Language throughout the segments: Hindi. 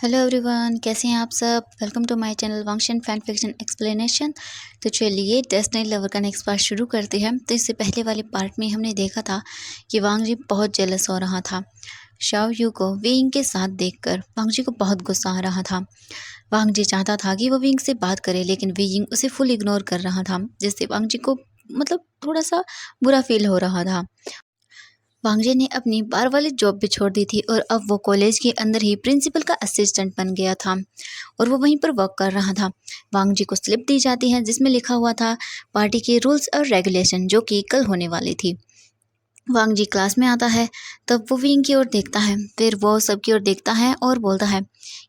हेलो एवरीवन, कैसे हैं आप सब। Welcome to my channel Wangxian fan fiction explanation. तो चलिए डेस्टिनी लवर का नेक्स्ट पार्ट शुरू करते हैं। तो इससे पहले वाले पार्ट में हमने देखा था कि वांग जी बहुत जेलस हो रहा था। शाओ यू को विंग के साथ देखकर वांग जी को बहुत गुस्सा आ रहा था। वांग जी चाहता था कि वो विंग से बात करे, लेकिन विंग उसे फुल इग्नोर कर रहा था, जिससे वांग जी को थोड़ा सा बुरा फील हो रहा था। वांगजे ने अपनी बार वाली जॉब भी छोड़ दी थी और अब वो कॉलेज के अंदर ही प्रिंसिपल का असिस्टेंट बन गया था और वो वहीं पर वर्क कर रहा था। वांगजी को स्लिप दी जाती है जिसमें लिखा हुआ था पार्टी के रूल्स और रेगुलेशन, जो कि कल होने वाली थी। वांगजी क्लास में आता है, तब वो विंग की ओर देखता है, फिर वो सबकी ओर देखता है और बोलता है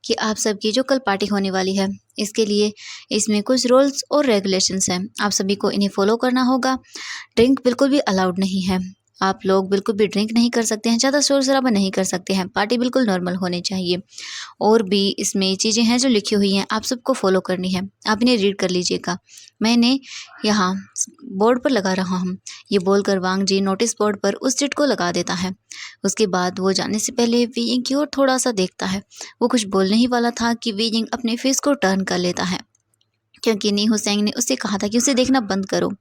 कि आप सबकी जो कल पार्टी होने वाली है, इसके लिए इसमें कुछ रूल्स और रेगुलेशंस हैं। आप सभी को इन्हें फॉलो करना होगा। ड्रिंक बिल्कुल भी अलाउड नहीं है। आप लोग बिल्कुल भी ड्रिंक नहीं कर सकते हैं, ज़्यादा शोर शराबा नहीं कर सकते हैं। पार्टी बिल्कुल नॉर्मल होनी चाहिए। और भी इसमें चीज़ें हैं जो लिखी हुई हैं, आप सबको फॉलो करनी है। आप इन्हें रीड कर लीजिएगा। मैंने यहाँ बोर्ड पर लगा रहा हूँ। ये बोलकर वांग जी नोटिस बोर्ड पर उस चिट को लगा देता है। उसके बाद वो जाने से पहले वीइंग की ओर थोड़ा सा देखता है। वो कुछ बोलने ही वाला था कि वीइंग अपने फेस को टर्न कर लेता है, क्योंकि नी हुसैन ने उससे कहा था कि उसे देखना बंद करो।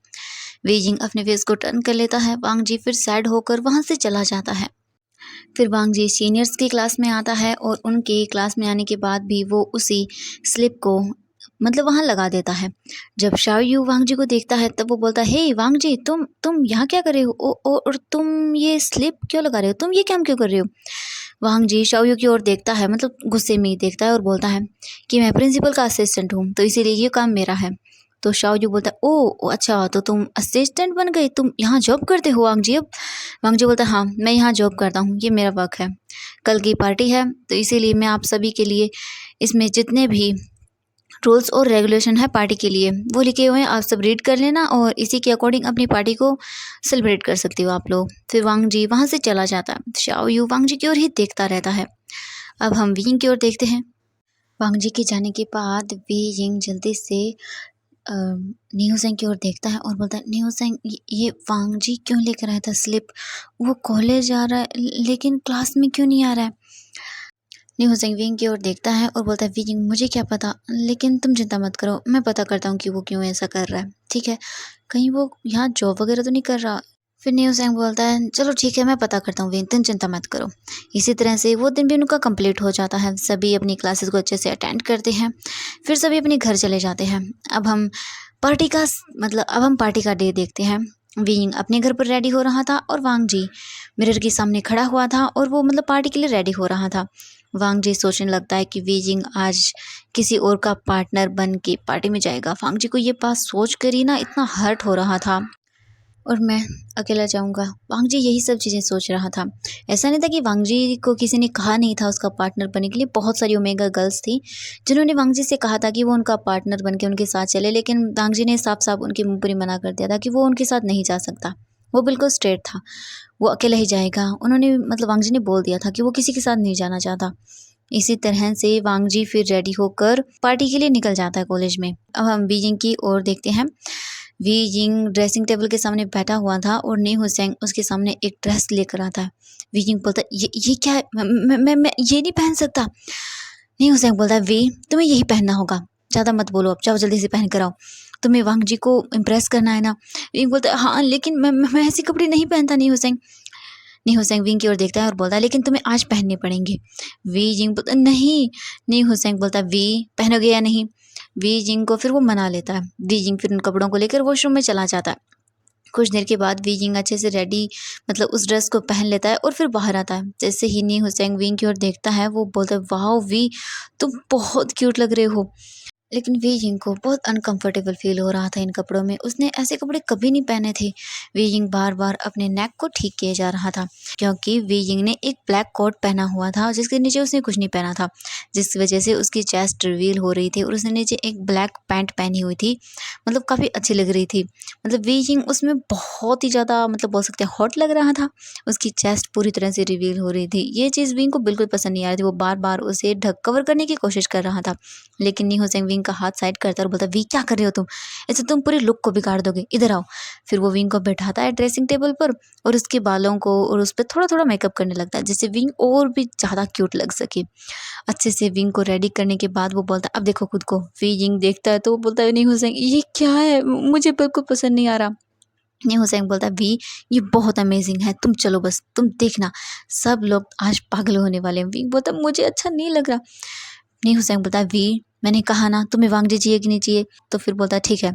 वेजिंग अपने फेस को टर्न कर लेता है। वांग जी फिर सैड होकर वहां से चला जाता है। फिर वांग जी सीनियर्स की क्लास में आता है और उनके क्लास में आने के बाद भी वो उसी स्लिप को वहां लगा देता है। जब शाओ यू वांग जी को देखता है, तब वो बोलता है, हे वांग जी, तुम यहाँ क्या कर रहे हो? और तुम ये स्लिप क्यों लगा रहे हो? तुम ये काम क्यों कर रहे हो? वांग जी शाओ यू की ओर देखता है, गुस्से में ही देखता है और बोलता है कि मैं प्रिंसिपल का असिस्टेंट हूँ, तो इसीलिए ये काम मेरा है। तो शाओ यू बोलता है, ओ अच्छा, तो तुम असिस्टेंट बन गए, तुम यहाँ जॉब करते हो वांग जी अब? वांग जी बोलता है, हाँ मैं यहाँ जॉब करता हूँ, ये मेरा वर्क है। कल की पार्टी है, तो इसीलिए मैं आप सभी के लिए इसमें जितने भी रूल्स और रेगुलेशन है पार्टी के लिए वो लिखे हुए हैं, आप सब रीड कर लेना और इसी के अकॉर्डिंग अपनी पार्टी को सेलिब्रेट कर सकते हो आप लोग। फिर वांग जी वहाँ से चला जाता है। शाओ यू वांग जी की ओर ही देखता रहता है। अब हम विंग की ओर देखते हैं। वांग जी के जाने के बाद वी यिंग जल्दी से न्यूसेंग की ओर देखता है और बोलता है, न्यूसेंग ये वांग जी क्यों लेकर आया था स्लिप? वो कॉलेज आ रहा है लेकिन क्लास में क्यों नहीं आ रहा है? न्यूसेंग विंग की ओर देखता है और बोलता है, विंग मुझे क्या पता, लेकिन तुम चिंता मत करो, मैं पता करता हूँ कि वो क्यों ऐसा कर रहा है। ठीक है, कहीं वो यहाँ जॉब वगैरह तो नहीं कर रहा? फिर न्यूसेंग बोलता है, चलो ठीक है, मैं पता करता हूँ विंग, तुम चिंता मत करो। इसी तरह से वो दिन भी उनका कंप्लीट हो जाता है। सभी अपनी क्लासेस को अच्छे से अटेंड करते हैं, फिर सभी अपने घर चले जाते हैं। अब हम पार्टी का अब हम पार्टी का डे देखते हैं। विंग अपने घर पर रेडी हो रहा था और वांग जी मिरर के सामने खड़ा हुआ था और वो पार्टी के लिए रेडी हो रहा था। वांग जी सोचने लगता है कि वीजिंग आज किसी और का पार्टनर बन के पार्टी में जाएगा। वांग जी को ये बात सोच कर ही ना इतना हर्ट हो रहा था, और मैं अकेला जाऊंगा। वांग जी यही सब चीज़ें सोच रहा था। ऐसा नहीं था कि वांग जी को किसी ने कहा नहीं था उसका पार्टनर बनने के लिए। बहुत सारी ओमेगा गर्ल्स थी जिन्होंने वांग जी से कहा था कि वो उनका पार्टनर बन के उनके साथ चले, लेकिन वांग जी ने साफ साफ उनके मुंह पर ही मना कर दिया था कि वो उनके साथ नहीं जा सकता। वो बिल्कुल स्ट्रेट था, वो अकेला ही जाएगा। उन्होंने वांग जी ने बोल दिया था कि वो किसी के साथ नहीं जाना चाहता। इसी तरह से वांग जी फिर रेडी होकर पार्टी के लिए निकल जाता है कॉलेज में। अब हम बीजिंग की ओर देखते हैं। वी यिंग ड्रेसिंग टेबल के सामने बैठा हुआ था और नी हुसैन उसके सामने एक ड्रेस लेकर आता है। वी यिंग बोलता है, ये क्या है? मैं ये नहीं पहन सकता। नी हुसैन बोलता है, वी तुम्हें यही पहनना होगा, ज़्यादा मत बोलो, अब जाओ जल्दी से पहन कर आओ, तुम्हें वांग जी को इम्प्रेस करना है ना। वी बोलता है, हाँ लेकिन मैं ऐसे कपड़े नहीं पहनता। नी हुसैन विंग की ओर देखता है और बोलता है, लेकिन तुम्हें आज पहनने पड़ेंगे। वी जिंग बोलता है, नहीं। नी हुसैन बोलता है, वी पहनोगे या नहीं? वी जिंग को फिर वो मना लेता है। वी जिंग फिर उन कपड़ों को लेकर वॉशरूम में चला जाता है। कुछ देर के बाद वी जिंग अच्छे से रेडी उस ड्रेस को पहन लेता है और फिर बाहर आता है। जैसे ही नी हुसैन विंग की ओर देखता है, वो बोलता है, वाह वी, तुम बहुत क्यूट लग रहे हो। लेकिन वी यिंग को बहुत अनकंफर्टेबल फील हो रहा था इन कपड़ों में। उसने ऐसे कपड़े कभी नहीं पहने थे। वी यिंग बार बार अपने नेक को ठीक किए जा रहा था, क्योंकि वी यिंग ने एक ब्लैक कोट पहना हुआ था जिसके नीचे उसने कुछ नहीं पहना था, जिस वजह से उसकी चेस्ट रिवील हो रही थी। और उसने नीचे एक ब्लैक पैंट पहनी हुई थी, काफ़ी अच्छी लग रही थी। वी यिंग उसमें बहुत ही ज़्यादा बोल सकते हैं हॉट लग रहा था। उसकी चेस्ट पूरी तरह से रिवील हो रही थी। ये चीज़ विंग को बिल्कुल पसंद नहीं आ रही थी। वो बार बार उसे ढक कवर करने की कोशिश कर रहा था, लेकिन नी हुसैन विंग का हाथ साइड करता है और बोलता है वी क्या कर रहे हो तुम, ऐसे तुम पूरे लुक को बिगाड़ दोगे, इधर आओ। फिर वो विंग को बैठाता है ड्रेसिंग टेबल पर और उसके बालों को और उस पर थोड़ा थोड़ा मेकअप करने लगता है जिससे विंग और भी ज़्यादा क्यूट लग सके। अच्छे से विंग को रेडी करने के बाद वो बोलता है अब देखो खुद को। विंग देखता है तो वो बोलता है नहीं हुसैन ये क्या है, मुझे बिल्कुल पसंद नहीं आ रहा। नहीं हुसैन बोलता है वी ये बहुत अमेजिंग है, तुम चलो बस तुम देखना, सब लोग आज पागल होने वाले हैं। वी बोलता है मुझे अच्छा नहीं लग रहा। नहीं हुसैन बोलता है वी मैंने कहा ना तुम्हें वांगजी चाहिए कि नहीं चाहिए, तो फिर बोलता है ठीक है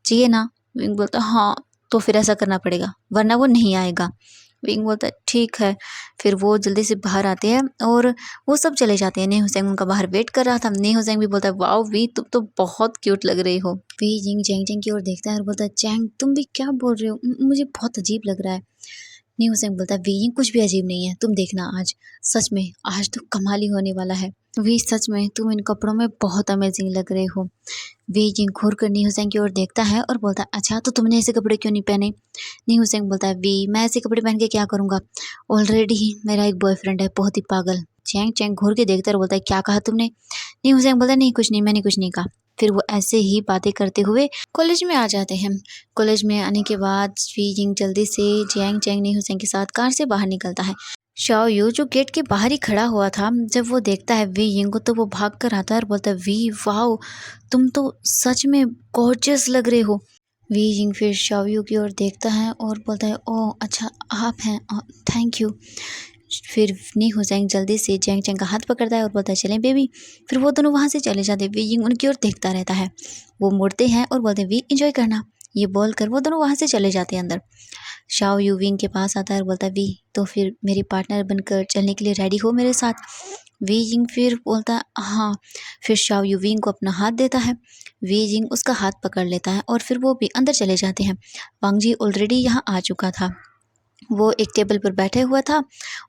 चाहिए ना। विंग बोलता है हाँ तो फिर ऐसा करना पड़ेगा वरना वो नहीं आएगा। विंग बोलता है ठीक है। फिर वो जल्दी से बाहर आते हैं और वो सब चले जाते हैं। ने हुसैन उनका बाहर वेट कर रहा था। ने हुसैन भी बोलता है वाओ वी तुम तो बहुत क्यूट लग रही हो। वी जिंग चैंग चैंग की ओर देखता है और बोलता है चैंग तुम भी क्या बोल रहे हो, मुझे बहुत अजीब लग रहा है। ने हुसैन बोलता है वी ये कुछ भी अजीब नहीं है, तुम देखना आज सच में आज तो कमाल ही होने वाला है। वी सच में तुम इन कपड़ों में बहुत अमेजिंग लग रहे हो। वी जिंग घूर कर नी हुसैन की ओर देखता है और बोलता है अच्छा तो तुमने ऐसे कपड़े क्यों नहीं पहने। नी हुसैन बोलता है वी मैं ऐसे कपड़े पहन के क्या करूंगा, ऑलरेडी ही मेरा एक बॉयफ्रेंड है बहुत ही पागल। चैंग चैंग घूर के देखता है और बोलता है क्या कहा तुमने। नी हुसैन बोलता है नहीं कुछ नहीं मैंने कुछ नहीं कहा। फिर वो ऐसे ही बातें करते हुए कॉलेज में आ जाते हैं। कॉलेज में आने के बाद वी जिंग जल्दी से जियांग चैंग नी हुसैन के साथ कार से बाहर निकलता है। शाओ यू जो गेट के बाहर ही खड़ा हुआ था जब वो देखता है वी यिंग को तो वो भाग कर आता है और बोलता है वी वाओ तुम तो सच में गॉर्जियस लग रहे हो। वी यिंग फिर शाओ यू की ओर देखता है और बोलता है ओह अच्छा आप हैं, थैंक यू। फिर नी हुसैन जल्दी से चैंग चैंग का हाथ पकड़ता है और बोलता है चलें बेबी। फिर वो दोनों वहाँ से चले जाते हैं। वी यिंग उनकी ओर देखता रहता है। वो मुड़ते हैं और बोलते हैं वी इंजॉय करना, ये बोलकर वो दोनों वहाँ से चले जाते हैं अंदर। शाओ यू विंग के पास आता है और बोलता है वी तो फिर मेरी पार्टनर बनकर चलने के लिए रेडी हो मेरे साथ। वी जिंग फिर बोलता है हाँ। फिर शाओ यू विंग को अपना हाथ देता है। वी जिंग उसका हाथ पकड़ लेता है और फिर वो भी अंदर चले जाते हैं। वांगजी ऑलरेडी यहाँ आ चुका था। वो एक टेबल पर बैठे हुआ था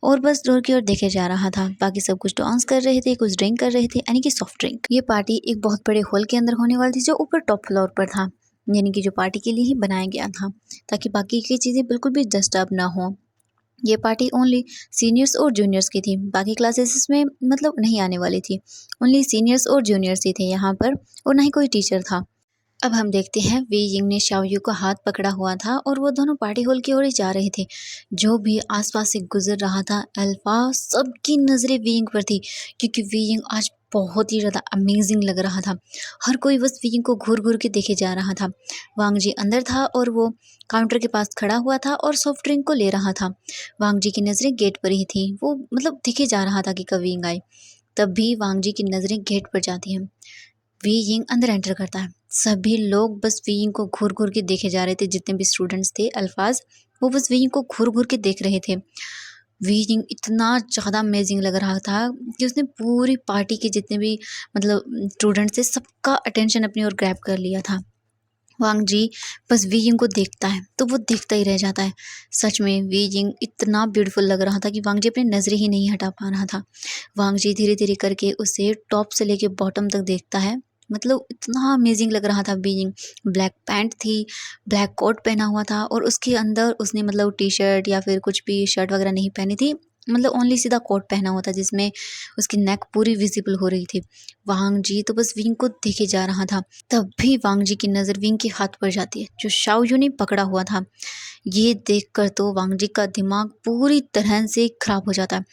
और बस डोर की ओर देखे जा रहा था। बाकी सब कुछ डांस कर रहे थे, कुछ ड्रिंक कर रहे थे, यानी कि सॉफ्ट ड्रिंक। ये पार्टी एक बहुत बड़े हॉल के अंदर होने वाली थी जो ऊपर टॉप फ्लोर पर था, यानी कि जो पार्टी के लिए ही बनाया गया था ताकि बाकी की चीज़ें बिल्कुल भी डिस्टर्ब ना हो। ये पार्टी ओनली सीनियर्स और जूनियर्स की थी, बाकी क्लासेस में मतलब नहीं आने वाली थी। ओनली सीनियर्स और जूनियर्स ही थे यहाँ पर और ना ही कोई टीचर था। अब हम देखते हैं वी यिंग ने शाओ यू का हाथ पकड़ा हुआ था और वो दोनों पार्टी हॉल की ओर ही जा रहे थे। जो भी आसपास से गुजर रहा था अल्फा सबकी नज़रें वी यिंग पर थी क्योंकि वी यिंग आज बहुत ही ज़्यादा अमेजिंग लग रहा था। हर कोई बस वी यिंग को घूर घूर के देखे जा रहा था। वांग जी अंदर था और वो काउंटर के पास खड़ा हुआ था और सॉफ्ट ड्रिंक को ले रहा था। वांग जी की नज़रें गेट पर ही थी, वो मतलब देखे जा रहा था कि कब विंग आए। तब भी वांग जी की नज़रें गेट पर जाती हैं। वी यिंग अंदर एंटर करता है। सभी लोग बस वी यिंग को घूर घूर के देखे जा रहे थे। जितने भी स्टूडेंट्स थे अल्फाज वो बस वी यिंग को घूर घूर के देख रहे थे। वी यिंग इतना ज़्यादा अमेजिंग लग रहा था कि उसने पूरी पार्टी के जितने भी मतलब स्टूडेंट्स थे सबका अटेंशन अपनी ओर ग्रैब कर लिया था। वांग जी बस वी यिंग को देखता है तो वो देखता ही रह जाता है। सच में वी यिंग इतना ब्यूटीफुल लग रहा था कि वांग जी अपनी नज़रें ही नहीं हटा पा रहा था। वांग जी धीरे धीरे करके उसे टॉप से लेके बॉटम तक देखता है। मतलब इतना अमेजिंग लग रहा था वी यिंग। ब्लैक पैंट थी, ब्लैक कोट पहना हुआ था और उसके अंदर उसने मतलब टी शर्ट या फिर कुछ भी शर्ट वगैरह नहीं पहनी थी, मतलब ओनली सीधा कोट पहना हुआ था जिसमें उसकी नेक पूरी विजिबल हो रही थी। वांग जी तो बस विंग को देखे जा रहा था। तब भी वांग जी की नज़र विंग के हाथ पर जाती है जो शाओ यू ने पकड़ा हुआ था। ये देखकर तो वांग जी का दिमाग पूरी तरह से खराब हो जाता है।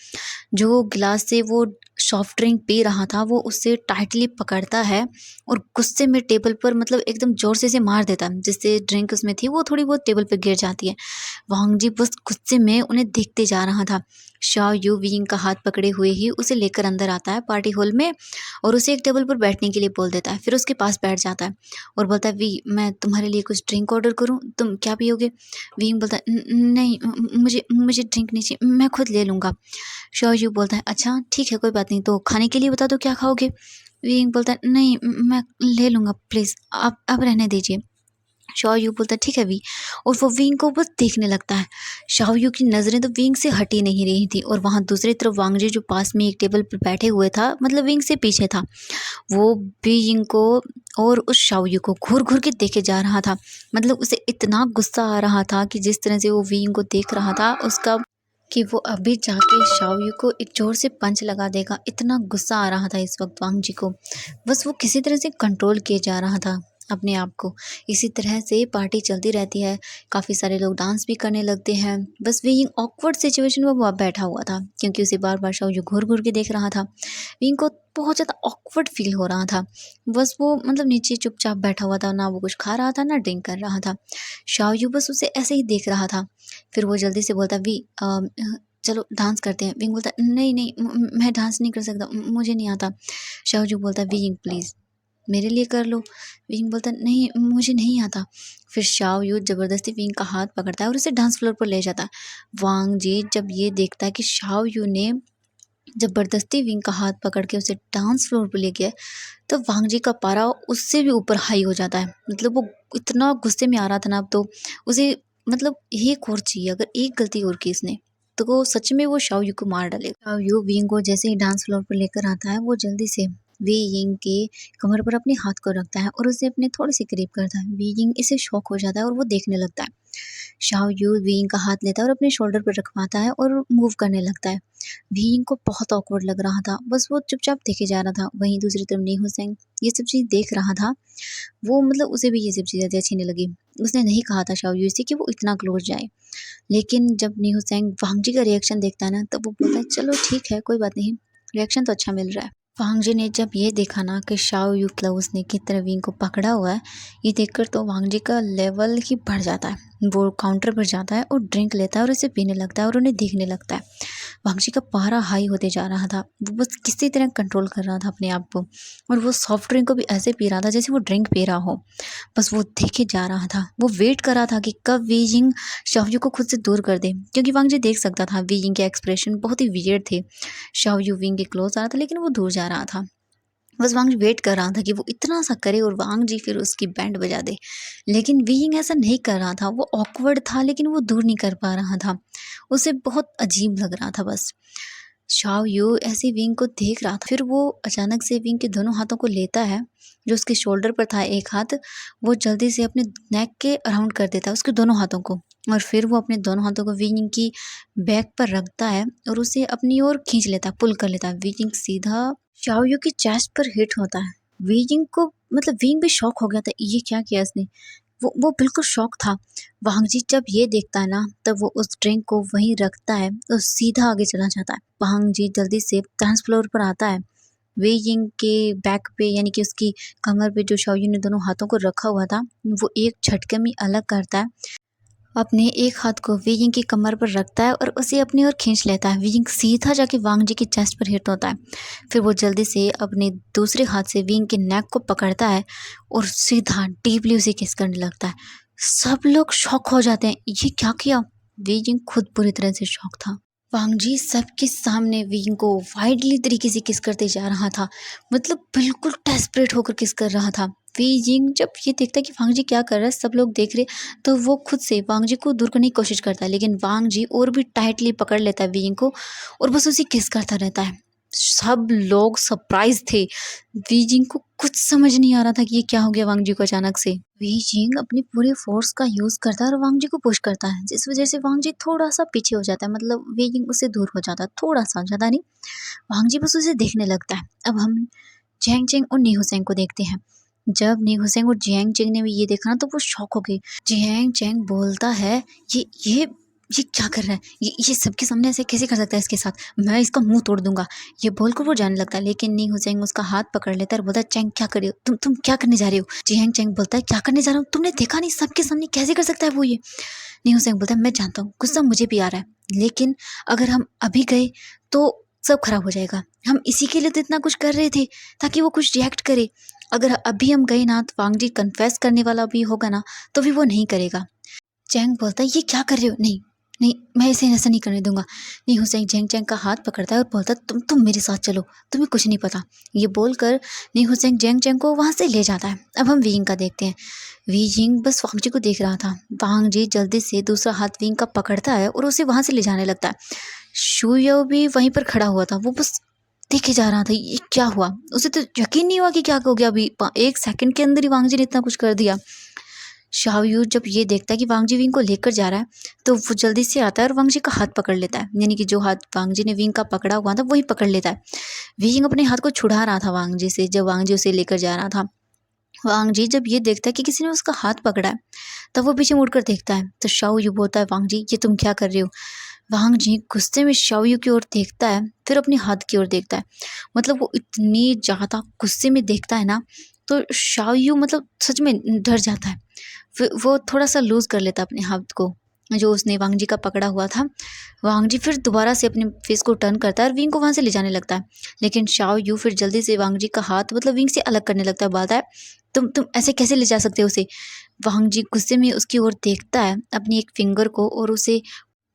जो गिलास से वो सॉफ्ट ड्रिंक पी रहा था वो उससे टाइटली पकड़ता है और गुस्से में टेबल पर मतलब एकदम ज़ोर से मार देता है जिससे ड्रिंक उसमें थी वो थोड़ी बहुत टेबल पर गिर जाती है। वांग जी बस गुस्से में उन्हें देखते जा रहा था। शाओ यू विंग का हाथ पकड़े हुए ही उसे लेकर अंदर आता है पार्टी हॉल में और उसे एक टेबल पर बैठने के लिए बोल देता है। फिर उसके पास बैठ जाता है और बोलता है वी मैं तुम्हारे लिए कुछ ड्रिंक ऑर्डर करूं, तुम क्या पियोगे। विंग बोलता है नहीं मुझे मुझे ड्रिंक नहीं चाहिए, मैं खुद ले लूँगा। शाओ यू बोलता है अच्छा ठीक है कोई बात नहीं, तो खाने के लिए बता दो क्या खाओगे। विंग बोलता है नहीं मैं ले लूँगा प्लीज़ आप रहने दीजिए। शाओ यू बोलता है ठीक है वी, और वो विंग को बस देखने लगता है। शाओ यू की नज़रें तो विंग से हटी नहीं रही थी और वहाँ दूसरी तरफ वांगजी जो पास में एक टेबल पर बैठे हुए था मतलब विंग से पीछे था, वो भी विंग को और उस शाओ यू को घूर घूर के देखे जा रहा था। मतलब उसे इतना गुस्सा आ रहा था कि जिस तरह से वो विंग को देख रहा था उसका कि वो अभी जाके शाओयू को एक ज़ोर से पंच लगा देगा। इतना गुस्सा आ रहा था इस वक़्त वांग जी को। बस वो किसी तरह से कंट्रोल किए जा रहा था अपने आप को। इसी तरह से पार्टी चलती रहती है, काफ़ी सारे लोग डांस भी करने लगते हैं। बस विंग ऑकवर्ड सिचुएशन में वो बैठा हुआ था क्योंकि उसे बार-बार शाओयू घूर-घूर के देख रहा था। विंग को बहुत ज़्यादा ऑकवर्ड फ़ील हो रहा था। बस वो मतलब नीचे चुपचाप बैठा हुआ था, ना वो कुछ खा रहा था, ना ड्रिंक कर रहा था। शाओयू बस उसे ऐसे ही देख रहा था। फिर वो जल्दी से बोलता, चलो डांस करते हैं। विंग बोलता, नहीं नहीं मैं डांस नहीं कर सकता, मुझे नहीं आता। शाओजू बोलता, विंग प्लीज़ मेरे लिए कर लो। विंग बोलता, नहीं मुझे नहीं आता। फिर शाओयू ज़बरदस्ती विंग का हाथ पकड़ता है और उसे डांस फ्लोर पर ले जाता है। वांग जी जब ये देखता है कि शाओयू ने ज़बरदस्ती विंग का हाथ पकड़ के उसे डांस फ्लोर पर ले गया, तो वांग जी का पारा उससे भी ऊपर हाई हो जाता है। मतलब वो इतना गुस्से में आ रहा था ना, अब तो उसे मतलब एक और चाहिए। अगर एक गलती और की इसने तो वो सच में वो शाओयू को मार डालेगा। शाओयू विंग को जैसे ही डांस फ्लोर पर लेकर आता है, वो जल्दी से वी यिंग के कमर पर अपने हाथ को रखता है और उसे अपने थोड़े से करीब करता है। वी यिंग इसे शॉक हो जाता है और वो देखने लगता है। शाओयू वी यिंग का हाथ लेता है और अपने शोल्डर पर रखवाता है और मूव करने लगता है। वी यिंग को बहुत ऑकवर्ड लग रहा था, बस वो चुपचाप देखे जा रहा था। वहीं दूसरी तरफ नी हुसैन ये सब चीज़ देख रहा था। वो मतलब उसे भी ये सब चीज़ें अच्छी नहीं लगी। उसने नहीं कहा था शाओयू से कि वो इतना क्लोज जाए। लेकिन जब नी हुसैन वांग जी का रिएक्शन देखता है ना, तब वो बोलता है चलो ठीक है, कोई बात नहीं, रिएक्शन तो अच्छा मिल रहा है। वांग जी ने जब ये देखा ना कि शाओयू क्लाउस ने किस तरह विंग को पकड़ा हुआ है, ये देखकर तो वांग जी का लेवल ही बढ़ जाता है। वो काउंटर पर जाता है और ड्रिंक लेता है और उसे पीने लगता है और उन्हें देखने लगता है। वांग जी का पारा हाई होते जा रहा था। वो बस किसी तरह कंट्रोल कर रहा था अपने आप को, और वो सॉफ्ट ड्रिंक को भी ऐसे पी रहा था जैसे वो ड्रिंक पी रहा हो। बस वो देखे जा रहा था, वो वेट कर रहा था कि कब वी यिंग शाओयू को खुद से दूर कर दे, क्योंकि वांग जी देख सकता था वी यिंग के एक्सप्रेशन बहुत ही वियर्ड थे। शाओयू विंग के क्लोज आ रहा था लेकिन वो दूर जा रहा था। बस वांग जी वेट कर रहा था कि वो इतना सा करे और वांग जी फिर उसकी बैंड बजा दे। लेकिन वी यिंग ऐसा नहीं कर रहा था। वो ऑकवर्ड था लेकिन वो दूर नहीं कर पा रहा था। उसे बहुत अजीब लग रहा था। बस शाओ यू ऐसे विंग को देख रहा था। फिर वो अचानक से विंग के दोनों हाथों को लेता है, जो उसके शोल्डर पर था एक हाथ, वो जल्दी से अपने नेक के अराउंड कर देता है उसके दोनों हाथों को, और फिर वो अपने दोनों हाथों को विंग की बैक पर रखता है और उसे अपनी ओर खींच लेता है, पुल कर लेता है। विंग सीधा शाओ यू की चेस्ट पर हिट होता है। विंग को मतलब विंग भी शॉक हो गया था, ये क्या किया इसने। वो बिल्कुल शॉक था। वांग जी जब ये देखता है ना, तब वो उस ड्रिंक को वहीं रखता है और सीधा आगे चला जाता है। वांग जी जल्दी से डांस फ्लोर पर आता है। वे यिंग के बैक पे यानी कि उसकी कमर पे जो शाओयू ने दोनों हाथों को रखा हुआ था, वो एक झटके में अलग करता है। अपने एक हाथ को वी यिंग की कमर पर रखता है और उसे अपनी ओर खींच लेता है। वी यिंग सीधा जाके वांग जी की चेस्ट पर हिट होता है। फिर वो जल्दी से अपने दूसरे हाथ से वी यिंग के नेक को पकड़ता है और सीधा डीपली उसे किस करने लगता है। सब लोग शॉक हो जाते हैं, ये क्या किया। वी यिंग खुद पूरी तरह से शॉक था। वांग जी सबके सामने वी यिंग को वाइडली तरीके से किस करते जा रहा था, मतलब बिल्कुल डेस्परेट होकर किस कर रहा था। वी यिंग जब ये देखता है कि वांग जी क्या कर रहा है, सब लोग देख रहे, तो वो खुद से वांग जी को दूर करने की कोशिश करता है, लेकिन वांग जी और भी टाइटली पकड़ लेता है वी यिंग को और बस उसे किस करता रहता है। सब लोग सरप्राइज थे। वी यिंग को कुछ समझ नहीं आ रहा था कि ये क्या हो गया वांग जी को अचानक से। वी यिंग अपनी पूरी फोर्स का यूज करता है और वांग जी को पुश करता है, जिस वजह से वांग जी थोड़ा सा पीछे हो जाता है, मतलब वी यिंग उससे दूर हो जाता है थोड़ा सा, ज्यादा नहीं। वांग जी बस उसे देखने लगता है। अब हम जैंग चेंग और नी हुसैन को देखते हैं। जब नी हुसैन और जियांग चेंग ने भी ये देखा ना, तो वो शॉक हो गई। जियांग चेंग बोलता है, ये ये क्या कर रहा है, ये सबके सामने ऐसे कैसे कर सकता है इसके साथ, मैं इसका मुंह तोड़ दूंगा। ये बोलकर वो जाने लगता है, लेकिन नी हुसैन उसका हाथ पकड़ लेता है और बोलता है, चेंग क्या कर रही हो तुम क्या करने जा रहे हो। जियांग चेंग बोलता है, क्या करने जा रहा हूँ, तुमने देखा नहीं सबके सामने कैसे कर सकता है वो ये। नी हुसैन बोलता है, मैं जानता हूँ गुस्सा मुझे भी आ रहा है, लेकिन अगर हम अभी गए तो सब खराब हो जाएगा। हम इसी के लिए तो इतना कुछ कर रहे थे, ताकि वो कुछ रिएक्ट करे। अगर अभी हम गए ना, तो वांग जी कन्फेस करने वाला भी होगा ना, तो भी वो नहीं करेगा। चैंग बोलता है, ये क्या कर रहे हो, नहीं नहीं मैं इसे ऐसा नहीं करने दूंगा। नहीं हुसैन चैंग चैंग का हाथ पकड़ता है और बोलता है, तुम मेरे साथ चलो, तुम्हें कुछ नहीं पता। ये बोलकर नहीं हुसैन जैंग चैंग को वहां से ले जाता है। अब हम वीइंग का देखते हैं। वी यिंग बस वांग जी को देख रहा था। वांग जी जल्दी से दूसरा हाथ वीइंग का पकड़ता है और उसे वहां से ले जाने लगता है। शुयो भी वहीं पर खड़ा हुआ था, वो बस देखे जा रहा था ये क्या हुआ। उसे तो यकीन नहीं हुआ कि क्या हो गया। अभी 1 सेकंड के अंदर ही वांग जी ने इतना कुछ कर दिया। शाओ यू जब ये देखता है कि वांग जी विंग को लेकर जा रहा है तो वो जल्दी से आता है और वांग जी का हाथ पकड़ लेता है, यानी कि जो हाथ वांग जी ने विंग का पकड़ा हुआ था वही पकड़ लेता है। विंग अपने हाथ को छुड़ा रहा था वांग जी से जब वांग जी उसे लेकर जा रहा था। वांग जी जब ये देखता है कि किसी ने उसका हाथ पकड़ा है तब वो पीछे मुड़कर देखता है तो शाओ यू बोलता है, वांग जी ये तुम क्या कर रहे हो? वांग जी गुस्से में शाओ यू की ओर देखता है, फिर अपने हाथ की ओर देखता है। मतलब वो इतनी ज़्यादा गुस्से में देखता है ना, तो शाओ यू मतलब सच में डर जाता है। फिर वो थोड़ा-सा लूज़ कर लेता है अपने हाथ को, जो उसने वांग जी का पकड़ा हुआ था। वांग जी फिर दोबारा से अपने फेस को टर्न करता है और विंग को वहाँ से ले जाने लगता है। लेकिन शाओ यू फिर जल्दी से वांग जी का हाथ मतलब विंग से अलग करने लगता है, बोलता है, तुम ऐसे कैसे ले जा सकते हो उसे? वांग जी गुस्से में उसकी ओर देखता है अपनी एक फिंगर को और उसे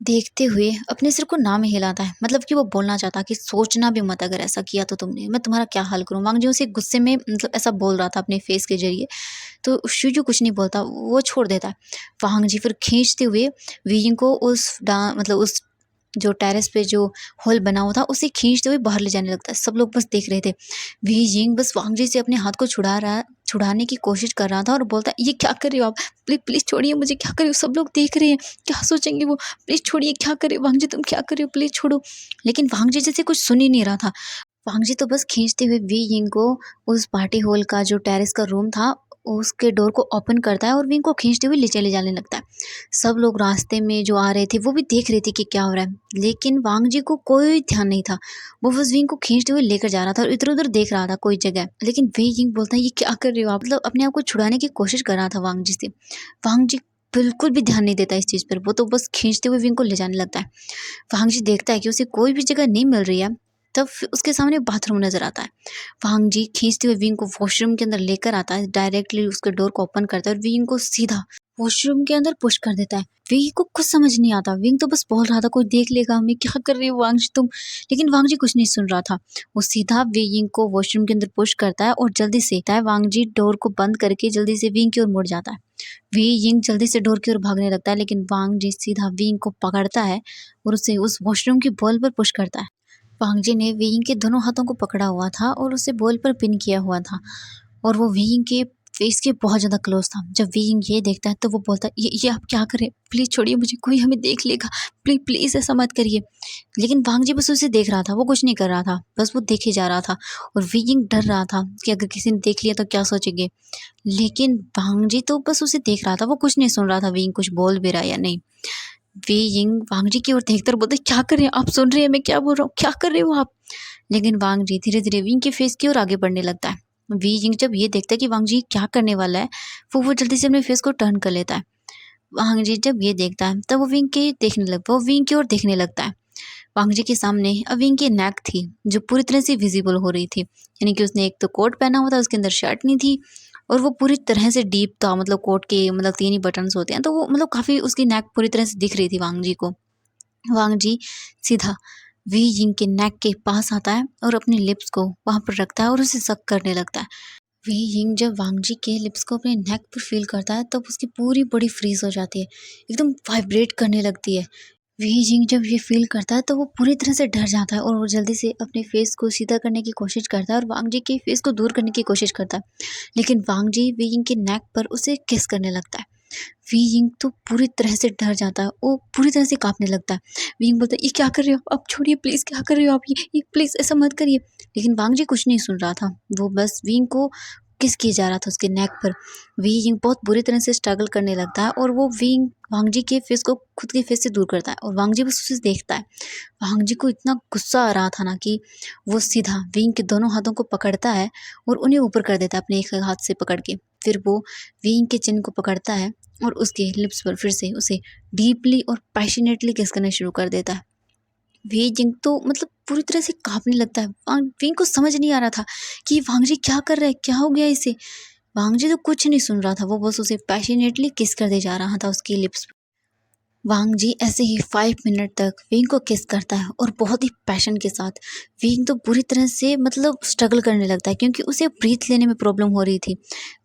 देखते हुए अपने सिर को ना में हिलाता है, मतलब कि वो बोलना चाहता कि सोचना भी मत, अगर ऐसा किया तो तुमने, मैं तुम्हारा क्या हाल करूँ। वांग जी उसे गुस्से में मतलब ऐसा बोल रहा था अपने फेस के जरिए। तो शिजू कुछ नहीं बोलता, वो छोड़ देता है। वांग जी फिर खींचते हुए वीइंग को उस मतलब उस जो टेरेस पे जो होल बना हुआ था उसे खींचते हुए बाहर ले जाने लगता है। सब लोग बस देख रहे थे। वी यिंग बस वांग जी से अपने हाथ को छुड़ाने की कोशिश कर रहा था और बोलता है, ये क्या कर रहे हो आप? प्लीज प्लीज छोड़िए मुझे, क्या कर रहे हो? सब लोग देख रहे हैं, क्या सोचेंगे वो? प्लीज छोड़िए, क्या कर रहे हो वांग जी, तुम क्या कर रहे हो? प्लीज छोड़ो। लेकिन वांग जी जैसे कुछ सुन ही नहीं रहा था। वांग जी तो बस खींचते हुए वी यिंग को उस पार्टी हॉल का जो टेरेस का रूम था उसके डोर को ओपन करता है और विंग को खींचते हुए ले जाने लगता है। सब लोग रास्ते में जो आ रहे थे वो भी देख रहे थे कि क्या हो रहा है, लेकिन वांग जी को कोई ध्यान नहीं था। वो बस विंग को खींचते हुए लेकर जा रहा था और इधर उधर देख रहा था कोई जगह। लेकिन वे यिंग बोलता है, ये क्या कर रहे हो आप? मतलब अपने आप को छुड़ाने की कोशिश कर रहा था वांग जी से। वांग जी बिल्कुल भी ध्यान नहीं देता इस चीज पर, वो तो बस खींचते हुए विंग को ले जाने लगता है। वांग जी देखता है कि उसे कोई भी जगह नहीं मिल रही है, तब उसके सामने बाथरूम नजर आता है। वांग जी खींचते हुए विंग को वॉशरूम के अंदर लेकर आता है, डायरेक्टली उसके डोर को ओपन करता है और विंग को सीधा वॉशरूम के अंदर पुश कर देता है। विंग को कुछ समझ नहीं आता, विंग तो बस बोल रहा था कोई देख लेगा हमें, क्या कर रही हो वांग जी तुम? लेकिन वांग जी कुछ नहीं सुन रहा था। वो सीधा विंग को वॉशरूम के अंदर पुश करता है और जल्दी से वांग जी डोर को बंद करके जल्दी से विंग की ओर मुड़ जाता है। वी यिंग जल्दी से डोर की ओर भागने लगता है, लेकिन वांग जी सीधा विंग को पकड़ता है और उसे उस वॉशरूम की बॉल पर पुश करता है। वांग जी ने विंग के दोनों हाथों को पकड़ा हुआ था और उसे बॉल पर पिन किया हुआ था और वो विंग के फेस के बहुत ज़्यादा क्लोज था। जब विंग ये देखता है तो वो बोलता है, ये आप क्या कर रहे हैं? प्लीज़ छोड़िए मुझे, कोई हमें देख लेगा, प्लीज़ प्लीज़ ऐसा मत करिए। लेकिन वांग जी बस उसे देख रहा था, वो कुछ नहीं कर रहा था, बस वो देखे जा रहा था। और विंग डर रहा था कि अगर किसी ने देख लिया तो क्या सोचेंगे। लेकिन वांग जी तो बस उसे देख रहा था, वो कुछ नहीं सुन रहा था विंग कुछ बोल भी रहा है या नहीं। वी यिंग वांग जी की ओर देखकर बोलते, क्या कर रहे हैं आप? सुन रहे हैं मैं क्या बोल रहा हूँ? क्या कर रहे हो आप? लेकिन वांग जी धीरे धीरे विंग के फेस की ओर आगे बढ़ने लगता है। वी यिंग जब ये देखता है कि वांग जी क्या करने वाला है, वो जल्दी से अपने फेस को टर्न कर लेता है। वांग जी जब ये देखता है तब वो विंग की ओर देखने लगता है। वांग जी के सामने विंग की नेक थी जो पूरी तरह से विजिबल हो रही थी, यानी कि उसने एक तो कोट पहना हुआ था, उसके अंदर शर्ट नहीं थी और वो पूरी तरह से डीप था, मतलब कोट के मतलब 3 ही बटन्स होते हैं, तो वो मतलब काफ़ी उसकी नेक पूरी तरह से दिख रही थी वांग जी को। वांग जी सीधा वी यिंग के नेक के पास आता है और अपने लिप्स को वहाँ पर रखता है और उसे सक करने लगता है। वी यिंग जब वांग जी के लिप्स को अपने नेक पर फील करता है तब उसकी पूरी बॉडी फ्रीज हो जाती है, एकदम वाइब्रेट करने लगती है। वी यिंग जब ये फील करता है तो वो पूरी तरह से डर जाता है और वो जल्दी से अपने फेस को सीधा करने की कोशिश करता है और वांग जी के फेस को दूर करने की कोशिश करता है। लेकिन वांग जी वी यिंग के नेक पर उसे किस करने लगता है। वी यिंग तो पूरी तरह से डर जाता है, वो पूरी तरह से कांपने लगता है। वी यिंग बोलता है, ये क्या कर रहे हो आप? छोड़िए प्लीज, क्या कर रहे हो आप? ये प्लीज ऐसा मत करिए। लेकिन वांग जी कुछ नहीं सुन रहा था, वो बस वी यिंग को किस किया जा रहा था उसके नेक पर। वी यिंग बहुत बुरी तरह से स्ट्रगल करने लगता है और वो वी यिंग वांग जी के फेस को खुद के फेस से दूर करता है और वांग जी बस उसे देखता है। वांग जी को इतना गुस्सा आ रहा था ना कि वो सीधा विंग के दोनों हाथों को पकड़ता है और उन्हें ऊपर कर देता है अपने एक हाथ से पकड़ के। फिर वो विंग के चिन को पकड़ता है और उसके लिप्स पर फिर से उसे डीपली और पैशनेटली किस करना शुरू कर देता है। वे जिंग तो मतलब पूरी तरह से कांपने लगता है। विंग को समझ नहीं आ रहा था कि वांग जी क्या कर रहा है, क्या हो गया इसे। वांग जी तो कुछ नहीं सुन रहा था, वो बस उसे पैशनेटली किस करते जा रहा था उसकी लिप्स। वांग जी ऐसे ही 5 मिनट तक विंग को किस करता है और बहुत ही पैशन के साथ। विंग तो बुरी तरह से मतलब स्ट्रगल करने लगता है क्योंकि उसे ब्रीथ लेने में प्रॉब्लम हो रही थी।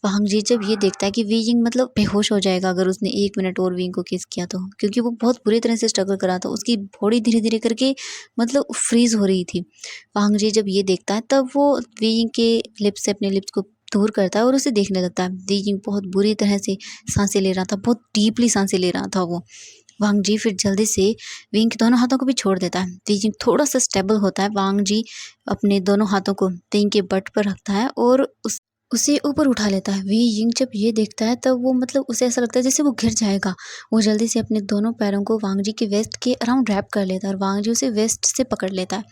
वांग जी जब ये देखता है कि विंग मतलब बेहोश हो जाएगा अगर उसने 1 मिनट और विंग को किस किया तो, क्योंकि वो बहुत बुरी तरह से स्ट्रगल कर रहा था, उसकी बॉडी धीरे धीरे करके मतलब फ्रीज हो रही थी। वांग जी जब ये देखता है तब वो विंग के लिप्स से अपने लिप्स को दूर करता है और उसे देखने लगता है। वी यिंग बहुत बुरी तरह से सांसें ले रहा था, बहुत डीपली सांसें ले रहा था वो। वांग जी फिर जल्दी से विंग के दोनों हाथों को भी छोड़ देता है। वी यिंग थोड़ा सा स्टेबल होता है। वांग जी अपने दोनों हाथों को विंग के बट पर रखता है और उसे ऊपर उठा लेता है। वी यिंग जब ये देखता है तब वो उसे ऐसा लगता है जैसे वो गिर जाएगा। वो जल्दी से अपने दोनों पैरों को वांग जी के वेस्ट के अराउंड रैप कर लेता है और वांग जी उसे वेस्ट से पकड़ लेता है।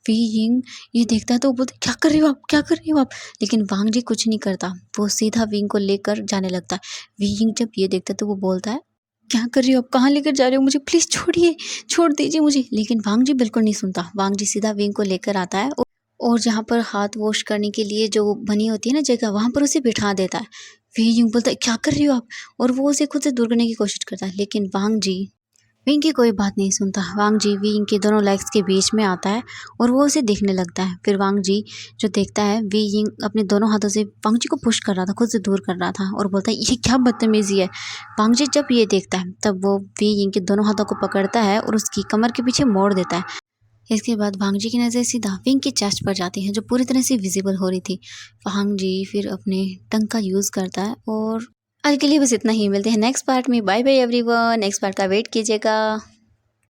वी यिंग ये देखता है तो वो बोलता है, क्या कर रही हो आप, क्या कर रही हो आप? लेकिन वांग जी कुछ नहीं करता, वो सीधा विंग को लेकर जाने लगता है। वी यिंग जब ये देखता है तो वो बोलता है, क्या कर रही हो आप, कहाँ लेकर जा रहे हो मुझे, प्लीज़ छोड़िए, छोड़ दीजिए मुझे। लेकिन वांग जी बिल्कुल नहीं सुनता। वांग जी सीधा विंग को लेकर आता है और जहाँ पर हाथ वॉश करने के लिए जो बनी होती है ना जगह, वहाँ पर उसे बिठा देता है। वी यूं बोलता है, क्या कर रही हो आप? और वो उसे खुद से दूर करने की कोशिश करता है, लेकिन वांग जी विंग की कोई बात नहीं सुनता। वांग जी विंग के दोनों लेग्स के बीच में आता है और वो उसे देखने लगता है। फिर वांग जी जो देखता है वी यिंग अपने दोनों हाथों से वांग जी को पुश कर रहा था, खुद से दूर कर रहा था और बोलता है, ये क्या बदतमीजी है। वांग जी जब ये देखता है तब वो वी यिंग के दोनों हाथों को पकड़ता है और उसकी कमर के पीछे मोड़ देता है। इसके बाद वांग जी की नज़र सीधा विंग की चेस्ट पर जाती है जो पूरी तरह से विजिबल हो रही थी। वांग जी फिर अपने टंग का यूज़ करता है और आज के लिए बस इतना ही। मिलते हैं नेक्स्ट पार्ट में। Bye bye everyone. Next part का वेट कीजिएगा।